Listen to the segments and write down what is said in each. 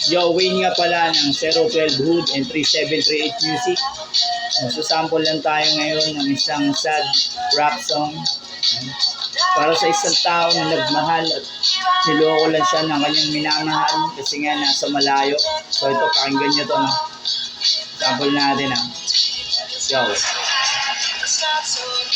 Yo, Wayne nga pala ng 012 Hood and 3738 Music. Magsasample lang tayo ngayon ng isang sad rap song para sa isang tao na nagmahal at niloko lang siya ng kanyang minamahal kasi nga nasa malayo. So ito, pakinggan nyo to, no? Sample natin, ha? Yo.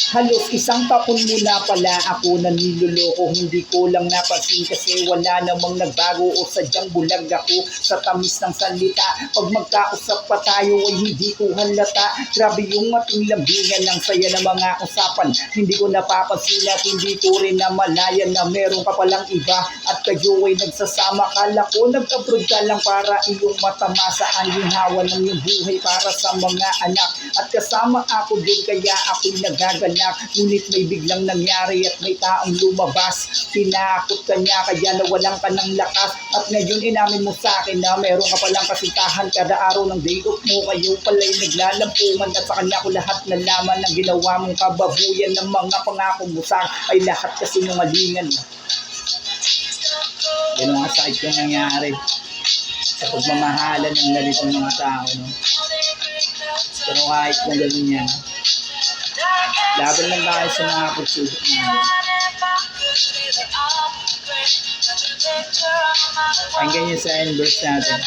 Halos isang taon muna pala ako na niloloko. Hindi ko lang napansin kasi wala namang nagbago o sadyang bulag ako sa tamis ng salita. Pag magkausap pa tayo ay hindi ko halata. Grabe yung ating lambingan ng saya ng mga usapan. Hindi ko napapansin at hindi ko rin namalayan na meron ka palang iba at kayo ay nagsasama. Kala ko nag-abroad ka lang para iyong matamasa ang ginhawa ng iyong buhay para sa mga anak. At kasama ako din kaya ako'y nagagalak. Ngunit may biglang nangyari at may taong lumabas. Tinakot ka niya kaya nawalan ka ng lakas. At ngayon inamin mo sa akin na meron ka palang kasintahan. Kada araw ng day off mo kayo pala'y naglalampuman. At sa kanya ko lahat nalaman ng ginawa mong kababuyan ng mga pangako mo sa ay lahat kasi nungalingan. Yan ang sakit yung nangyari sa pagmamahalan ng ganitong mga tao, no? Pero kahit kung gano'n yan, laban lang tayo sa mga pagsubok natin. Pakinggan nyo sa end verse natin.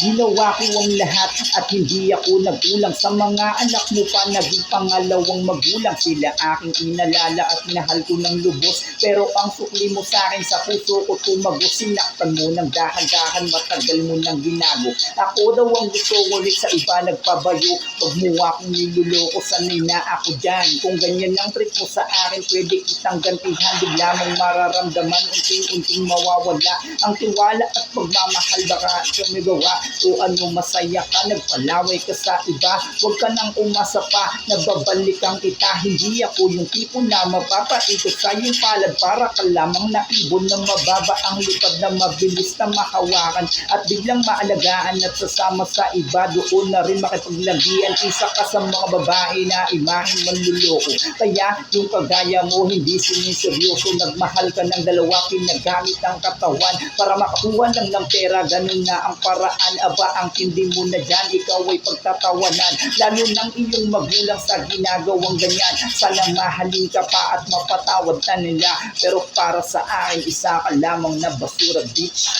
Ginawa ko ang lahat at hindi ako nagkulang. Sa mga anak mo pa naging pangalawang magulang. Sila aking inalala at minahal ko ng lubos. Pero ang sukli mo sa akin sa puso ko tumagos. Sinaktan mo ng dahan-dahan, matagal mo ng ginago. Ako daw ang gusto ulit sa iba nagpabayo. Pag mo akong niluloko, sanay na ako dyan. Kung ganyan ang trip mo sa akin, pwede kitang gantihan. Bigla mong mararamdaman, unting-unting mawawala ang tiwala at pagmamahal. Baka sumigawa o ano, masaya ka, nagpalaway ka sa iba. Huwag ka nang umasa pa, nababalikan kita. Hindi ako yung tipo na mapapaikot sa iyong palad para ka lamang naibon na mababa ang lipad na mabilis na mahawakan at biglang maalagaan at sasama sa iba. Doon na rin makipaglagian, isa ka sa mga babae na imaheng manluloko. Kaya yung kagaya mo hindi siniseryoso, nagmahal ka ng dalawa, pinagamit ang katawan para makakuha lang ng pera. Ganun na ang paraan, aba ang tindi mo na dyan, ikaw ay pagtatawanan. Lalo ng iyong magulang sa ginagawang ganyan. Sana mahalin ka pa at mapatawad na nila. Pero para sa akin, isa ka lamang na basura, bitch.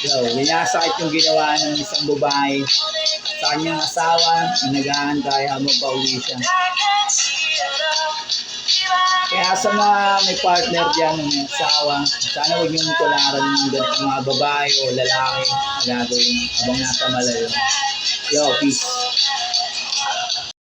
Yo, winasakit yung ginawa ng isang babae sa kanyang asawa na nag-aantay habang pauwi siya. Kaya sa mga may partner dyan ng may asawa, sana huwag niyong tularan ng ganitong mga babae o lalaki na gagawin habang nasa malayo. Yo, peace.